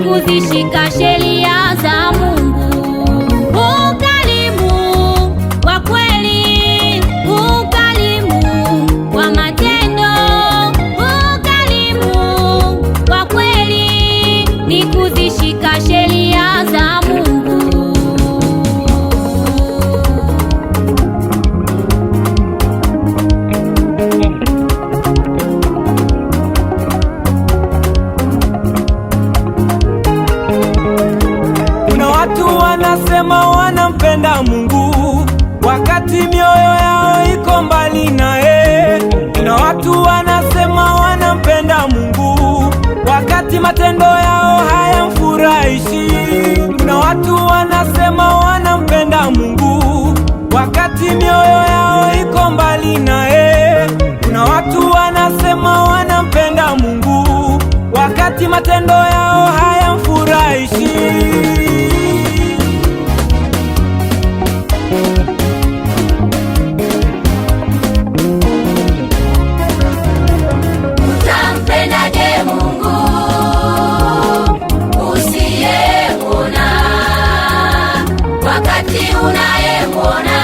Kuzishika sheria za Mungu. Ukarimu wa kweli, ukarimu wa matendo. Ukarimu wa kweli ni kuzishika sheria za Mungu. Wanasema wanampenda Mungu wakati mioyo yao iko mbali naye. Kuna watu wanasema wanampenda Mungu wakati matendo yao hayamfurahishi. Kuna watu wanasema wanampenda Mungu wakati mioyo yao iko mbali naye. Kuna watu wanasema wanampenda Mungu wakati matendo yao hayamfurahishi. Utampendaje Mungu usiyemwona wakati unayemwona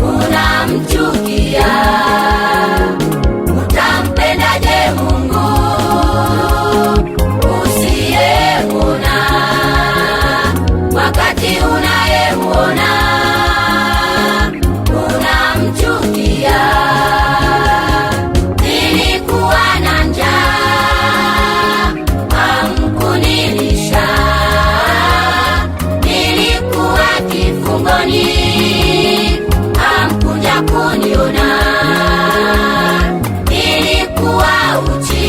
unamchukia? Utampendaje Mungu usiyemwona wakati unayemwona unamchukia? Hamkuja kuniona, nilikuwa uchi,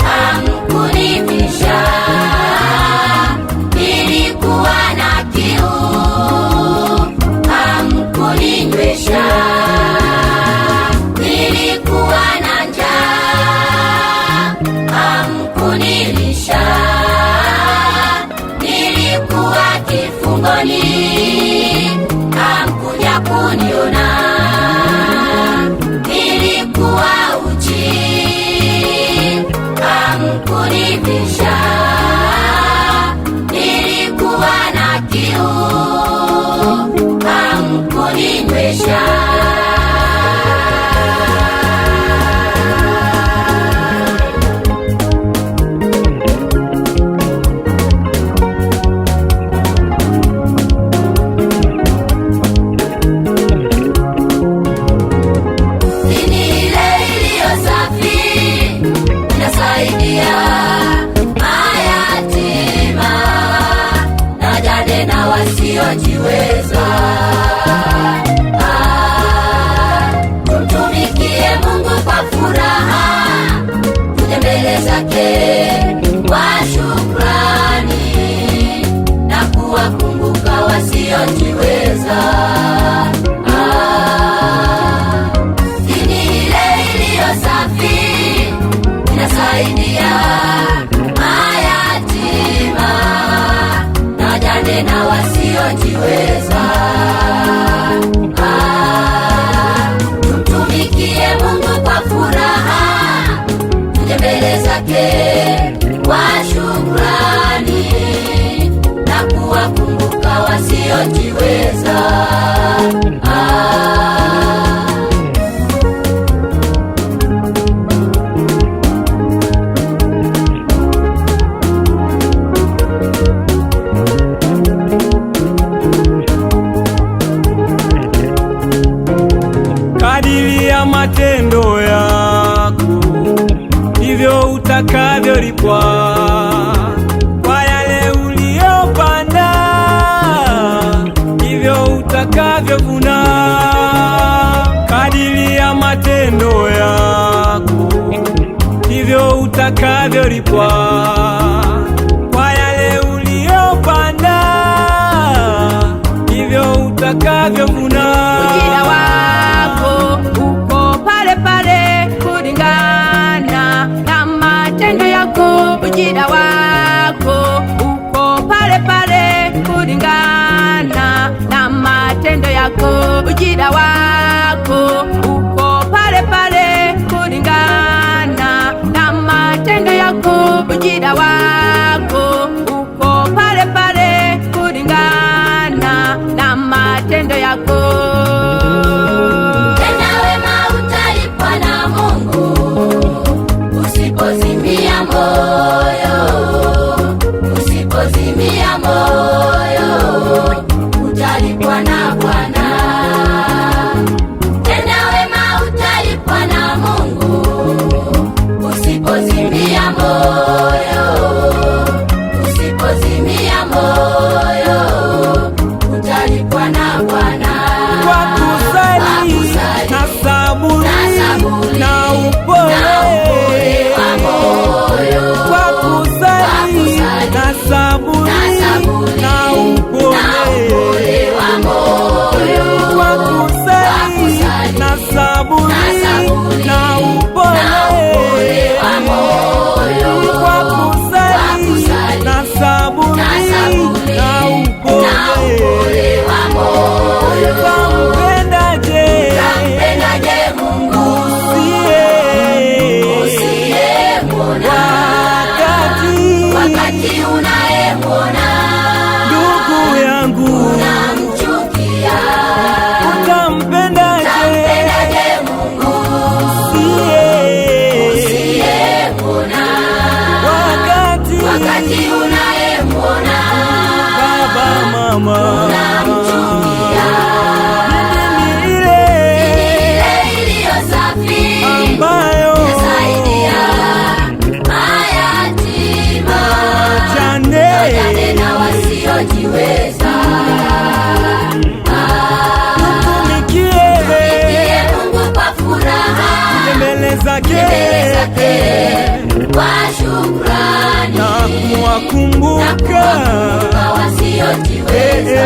hamkunivisha, nilikuwa na kiu, hamkuninywesha, nilikuwa na njaa, hamkunilisha, nilikuwa kifungoni, hamkuja kuniona, nilikuwa uchi, hamkunivisha, nilikuwa na kiu, hamkuninywesha. Wasiojiweza, tumtumikie Mungu kwa furaha, tuje mbele zake kwa shukrani na kuwakumbuka wasiojiweza. Dini ile iliyo safi inasaidia mayatima na jane na wasiojiweza. Tumtumikie Mungu kwa furaha, tuje mbele zake kwa shukrani na kuwakumbuka wasiojiweza. utakavyovuna, kadiri ya matendo yako ndivyo utakavyolipwa. Kwa yale uliyopanda ndivyo utakavyovuna. Ujira wako uko pale pale kulingana na matendo yako. Ujira wako uko pale pale kulingana na matendo yako. Ujira wako uko pale pale kulingana na matendo yako. Ujira wako uko pale pale kulingana na matendo yako. Tenda wema utalipwa na Mungu, usipozimia moyo, usipozimia moyo, utalipwa na Bwana. Tenda wema utalipwa na Mungu, usipozimia moyo, usipozimia moyo, utalipwa na Bwana. Kwa kusali na saburi na upole wa moyo, kwa kusali na saburi na upole wa moyo, kwa kusali na saburi na upole wa moyo, kwa kusali na saburi na upole. wa moyo. Kampendaje Kampendaje Mungu usiyemwona, wakati unayemwona ndugu yangu, unamchukia. utampendaje Kampendaje Mungu usiyemwona, wakati unayemwona baba mama unamchukia. ile Iliyo safi ambayo yasaidia mayatima, wajane na wasiojiweza. tumikie Mungu kwa furaha mbele zake kwa shukrani, na kuwakumbuka wasiojiweza.